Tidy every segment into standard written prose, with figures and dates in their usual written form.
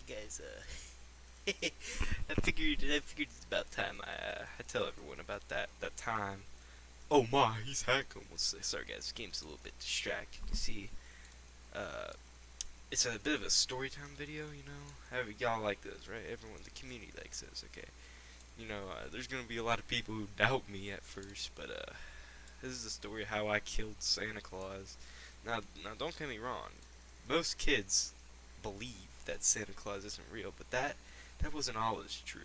guys, I figured it's about time I tell everyone about that time. Oh my, he's hacking. Sorry guys, this game's a little bit distracting. You see, uh, it's a bit of a story time video, you know? Y'all like those, right? Everyone, the community likes those, okay? There's gonna be a lot of people who doubt me at first, but, this is the story of how I killed Santa Claus. Now, don't get me wrong. Most kids believe that Santa Claus isn't real, but that wasn't always true.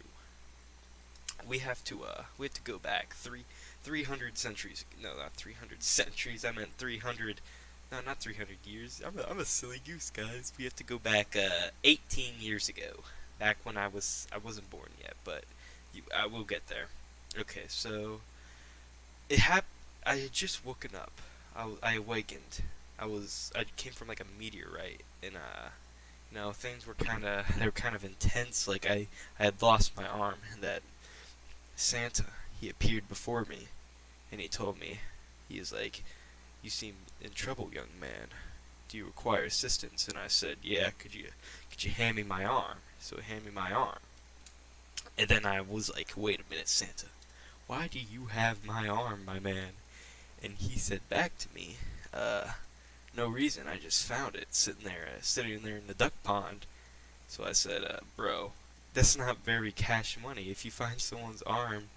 We have to go back 300 centuries. No, not 300 centuries. I meant 300. No, not 300 years. I'm a silly goose, guys. We have to go back 18 years ago. Back when I wasn't born yet, but I will get there. Okay, so it happened. I had just woken up. I awakened. I came from like a meteorite, and things were they were kind of intense. Like I had lost my arm, and that Santa, he appeared before me, and he told me, he is like, "You seem in trouble, young man. Do you require assistance?" And I said, "Yeah. Could you hand me my arm?" So he handed me my arm, and then I was like, "Wait a minute, Santa. Why do you have my arm, my man?" And he said back to me, "No reason. I just found it sitting there in the duck pond." So I said, "Bro, that's not very cash money. If you find someone's arm,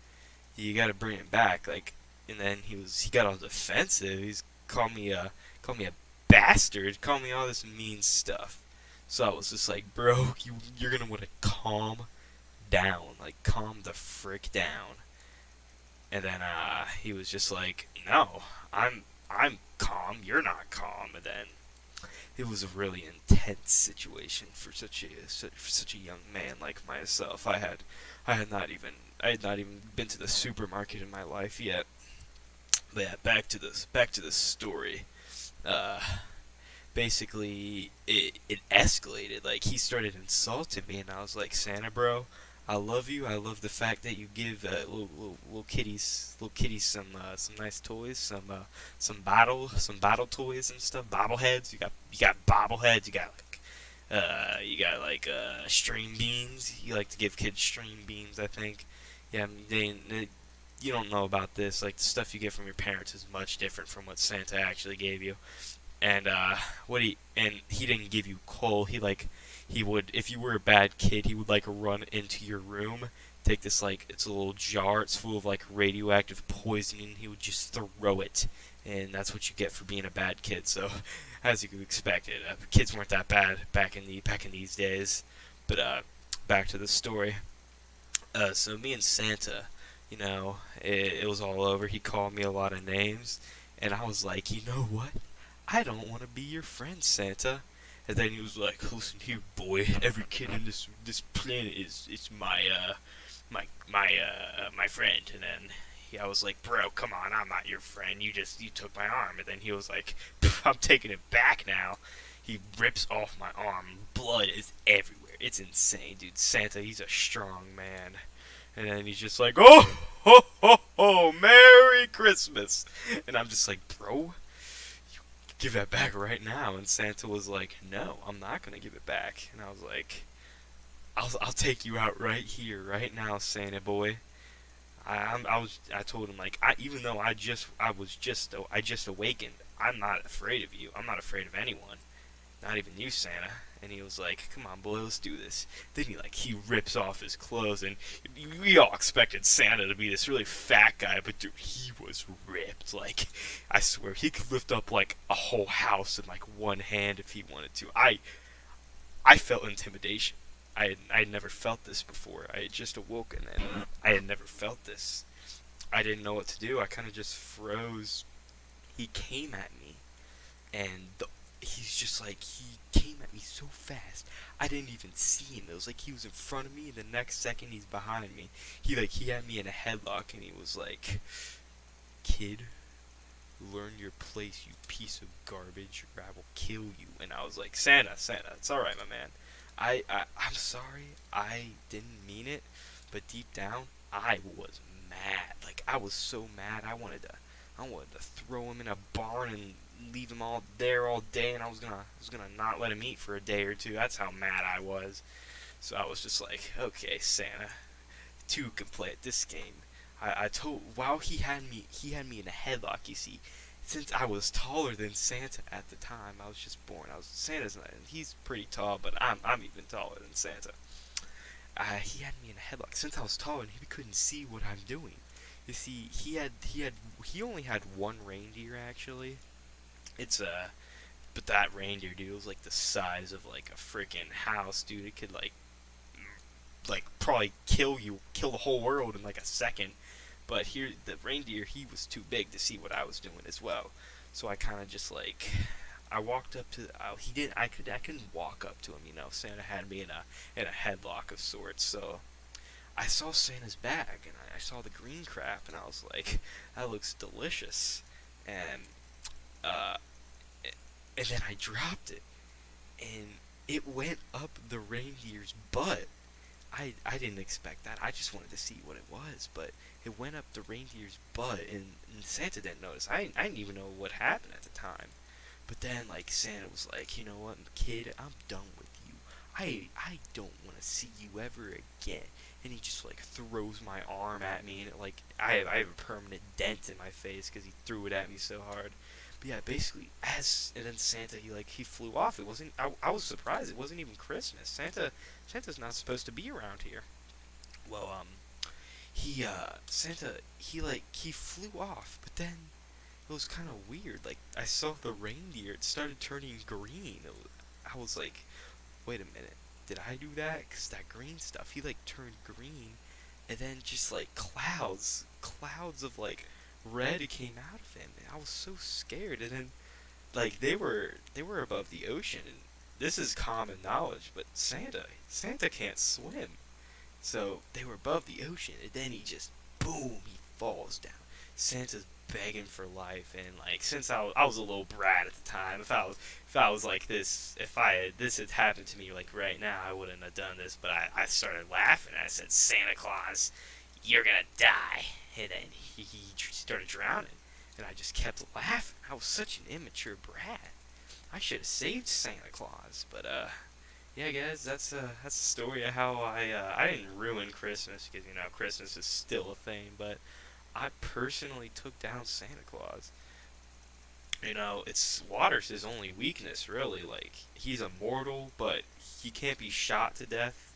you gotta bring it back." Like, and then he got all defensive. He's called me a bastard, called me all this mean stuff. So I was just like, "Bro, you're gonna want to calm down, like calm the frick down." And then he was just like, "No, I'm calm. You're not calm." And then it was a really intense situation for such a young man like myself. I had not even been to the supermarket in my life yet. But yeah, back to the story. Uh, Basically, it escalated. Like, he started insulting me, and I was like, "Santa, bro, I love you. I love the fact that you give little kitties some nice toys, some bottle toys and stuff, bobbleheads. You got bobbleheads. You got like string beans. You like to give kids string beans, I think. Yeah, you don't know about this. Like, the stuff you get from your parents is much different from what Santa actually gave you. And he didn't give you coal. He would, if you were a bad kid, he would like run into your room, take this, like, it's a little jar, it's full of like radioactive poisoning. He would just throw it, and that's what you get for being a bad kid. So, as you could expect, kids weren't that bad back in these days. But back to the story. So me and Santa, it was all over. He called me a lot of names, and I was like, "You know what? I don't want to be your friend, Santa." And then he was like, "Listen here, boy. Every kid in this planet is my friend." And then I was like, "Bro, come on. I'm not your friend. You took my arm." And then he was like, "I'm taking it back now." He rips off my arm. Blood is everywhere. It's insane, dude. Santa, he's a strong man. And then he's just like, "Oh, ho, ho, ho, Merry Christmas." And I'm just like, "Bro, give that back right now." And Santa was like, "No, I'm not gonna give it back." And I was like, I'll take you out right here, right now, Santa boy." I told him, like, even though I just awakened, I'm not afraid of you. I'm not afraid of anyone, not even you, Santa. And he was like, "Come on, boy, let's do this." Then he rips off his clothes, and we all expected Santa to be this really fat guy, but dude, he was ripped. Like, I swear, he could lift up like a whole house in like one hand if he wanted to. I felt intimidation. I had never felt this before. I had just awoken, and I had never felt this. I didn't know what to do. I kind of just froze. He came at me, and he's just like, he came at me so fast I didn't even see him. It was like he was in front of me, and the next second he's behind me. He had me in a headlock, and he was like, "Kid, learn your place, you piece of garbage, or I will kill you." And I was like, Santa, it's all right, my man. I'm sorry. I didn't mean it, but deep down, I was mad. Like, I was so mad. I wanted to throw him in a barn and leave him all there all day, and I was gonna not let him eat for a day or two. That's how mad I was. So I was just like, okay, Santa, two can play at this game. I told while he had me in a headlock. You see, since I was taller than Santa at the time, I was just born. I was Santa's not. He's pretty tall, but I'm even taller than Santa. He had me in a headlock since I was taller, and he couldn't see what I'm doing. You see, he only had one reindeer actually. It's but that reindeer, dude, was like the size of like a freaking house, dude. It could probably kill the whole world in like a second. But here, the reindeer, he was too big to see what I was doing as well. So I kind of just like, I walked up to. He didn't. I couldn't walk up to him. You know, Santa had me in a headlock of sorts. So I saw Santa's bag, and I saw the green crap, and I was like, that looks delicious. And uh, and then I dropped it, and it went up the reindeer's butt. I didn't expect that. I just wanted to see what it was, but it went up the reindeer's butt, and Santa didn't notice. I didn't even know what happened at the time. But then, like, Santa was like, you know what, kid, I'm done with you. I don't want to see you ever again. And he just, like, throws my arm at me, and it, like, I have a permanent dent in my face because he threw it at me so hard. But yeah, basically, and then Santa, he flew off. It wasn't, I was surprised. It wasn't even Christmas. Santa's not supposed to be around here. Well, Santa, he flew off, but then it was kind of weird. Like, I saw the reindeer, it started turning green. I was like, wait a minute, did I do that? Because that green stuff, he, like, turned green, and then just, like, clouds of, like, red came out of him. And I was so scared, and then, like, they were above the ocean, and this is common knowledge, but Santa can't swim. So they were above the ocean, and then he just, boom, he falls down. Santa's begging for life, and like since I was a little brat at the time, if I was like this, if I had this had happened to me like right now, I wouldn't have done this. But I started laughing. I said, Santa Claus, you're gonna die, and then he started drowning, and I just kept laughing. I was such an immature brat. I should have saved Santa Claus, but yeah, guys, that's the story of how I didn't ruin Christmas because Christmas is still a thing, but I personally took down Santa Claus. It's water's his only weakness, really. Like he's immortal, but he can't be shot to death.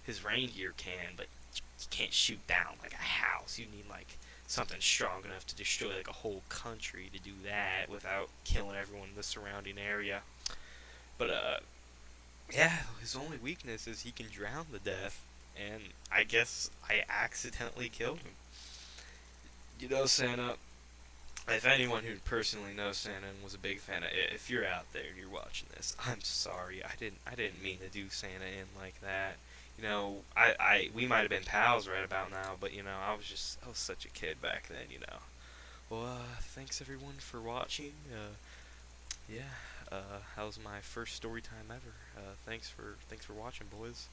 His reindeer can, but you can't shoot down like a house. You need like something strong enough to destroy like a whole country to do that without killing everyone in the surrounding area. But yeah, his only weakness is he can drown to death, and I guess I accidentally killed him. Santa. If anyone who personally knows Santa and was a big fan of it, if you're out there, you're watching this, I'm sorry. I didn't mean to do Santa in like that. We might have been pals right about now, but I was such a kid back then. Well, thanks everyone for watching. Yeah, that was my first story time ever. Thanks for watching, boys.